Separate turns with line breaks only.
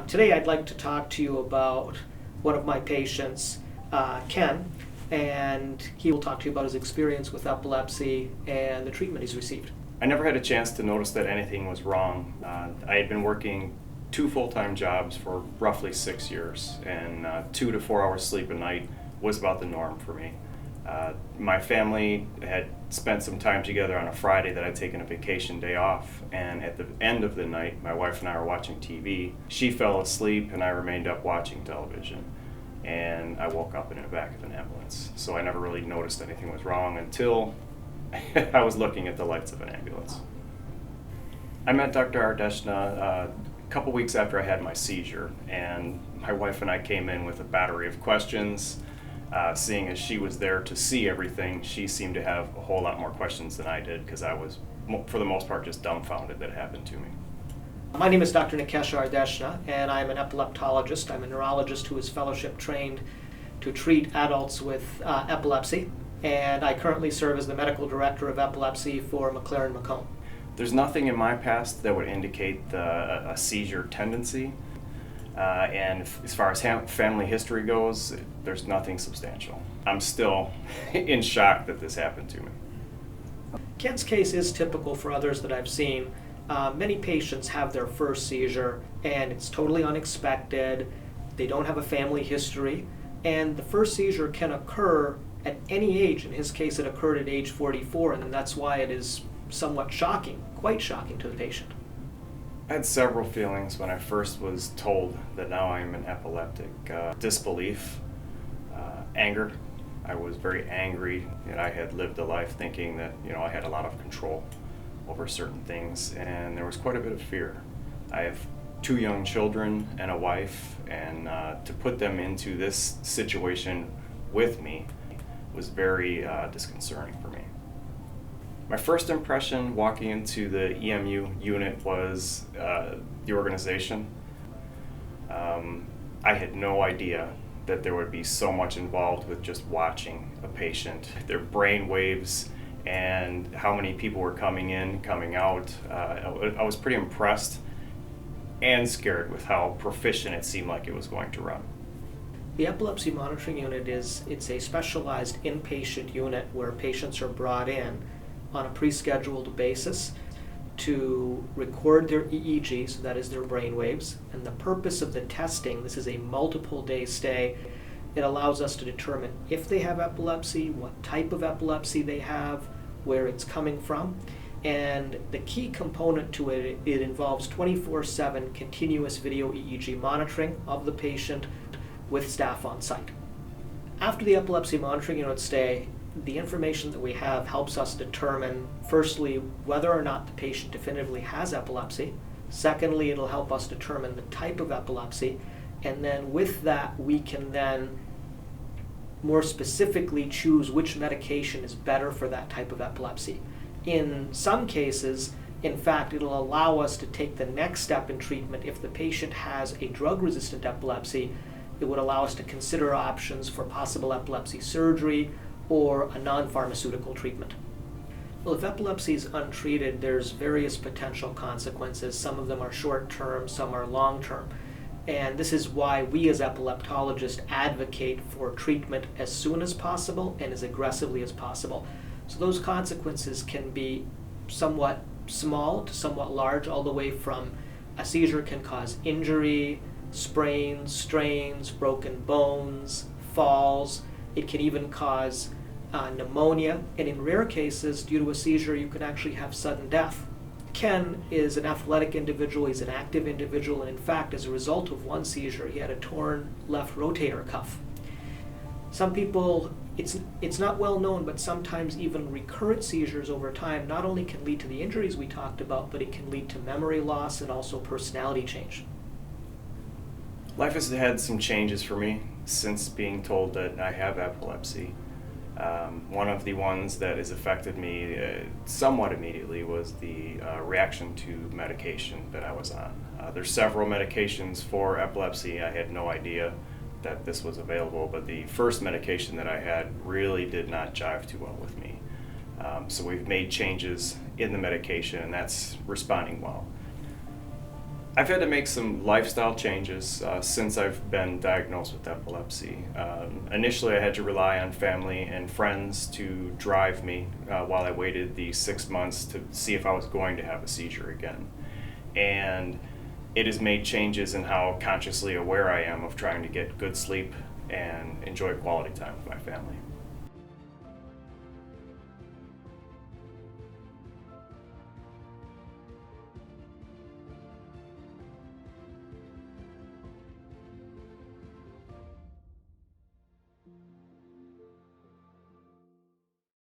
Today I'd like to talk to you about one of my patients, Ken, and he will talk to you about his experience with epilepsy and the treatment he's received.
I never had a chance to notice that anything was wrong. I had been working 2 full-time jobs for roughly 6 years, and 2 to 4 hours sleep a night was about the norm for me. My family had spent some time together on a Friday that I'd taken a vacation day off, and at the end of the night, my wife and I were watching TV. She fell asleep and I remained up watching television, and I woke up in the back of an ambulance. So I never really noticed anything was wrong until I was looking at the lights of an ambulance. I met Dr. Ardeshna a couple weeks after I had my seizure, and my wife and I came in with a battery of questions. Seeing as she was there to see everything, she seemed to have a whole lot more questions than I did, because I was, for the most part, just dumbfounded that it happened to me.
My name is Dr. Nikesh Ardeshna, and I'm an epileptologist. I'm a neurologist who is fellowship trained to treat adults with epilepsy, and I currently serve as the medical director of epilepsy for McLaren Macomb.
There's nothing in my past that would indicate a seizure tendency. And as far as family history goes, there's nothing substantial. I'm still in shock that this happened to me.
Ken's case is typical for others that I've seen. Many patients have their first seizure and it's totally unexpected. They don't have a family history, and the first seizure can occur at any age. In his case, it occurred at age 44, and that's why it is somewhat shocking, quite shocking to the patient.
I had several feelings when I first was told that now I'm an epileptic. Disbelief, anger. I was very angry that I had lived a life thinking that I had a lot of control over certain things, and there was quite a bit of fear. I have 2 young children and a wife, and to put them into this situation with me was very disconcerting for me. My first impression walking into the EMU unit was the organization. I had no idea that there would be so much involved with just watching a patient, their brain waves, and how many people were coming in, coming out. I was pretty impressed and scared with how proficient it seemed like it was going to run.
The epilepsy monitoring unit it's a specialized inpatient unit where patients are brought in on a pre-scheduled basis to record their EEG, so that is their brain waves. And the purpose of the testing, this is a multiple day stay, it allows us to determine if they have epilepsy, what type of epilepsy they have, where it's coming from. And the key component to it involves 24/7 continuous video EEG monitoring of the patient with staff on site. After the epilepsy monitoring unit stay, the information that we have helps us determine, firstly, whether or not the patient definitively has epilepsy. Secondly, it'll help us determine the type of epilepsy. And then with that, we can then more specifically choose which medication is better for that type of epilepsy. In some cases, in fact, it'll allow us to take the next step in treatment. If the patient has a drug-resistant epilepsy, it would allow us to consider options for possible epilepsy surgery or a non-pharmaceutical treatment. Well, if epilepsy is untreated, there's various potential consequences. Some of them are short-term, some are long-term. And this is why we as epileptologists advocate for treatment as soon as possible and as aggressively as possible. So those consequences can be somewhat small to somewhat large, all the way from a seizure can cause injury, sprains, strains, broken bones, falls. It can even cause pneumonia, and in rare cases, due to a seizure, you can actually have sudden death. Ken is an athletic individual, he's an active individual, and in fact, as a result of one seizure, he had a torn left rotator cuff. Some people, it's not well known, but sometimes even recurrent seizures over time not only can lead to the injuries we talked about, but it can lead to memory loss and also personality change.
Life has had some changes for me since being told that I have epilepsy. One of the ones that has affected me somewhat immediately was the reaction to medication that I was on. There's several medications for epilepsy. I had no idea that this was available, but the first medication that I had really did not jive too well with me. So we've made changes in the medication, and that's responding well. I've had to make some lifestyle changes since I've been diagnosed with epilepsy. Initially, I had to rely on family and friends to drive me while I waited the 6 months to see if I was going to have a seizure again. And it has made changes in how consciously aware I am of trying to get good sleep and enjoy quality time with my family.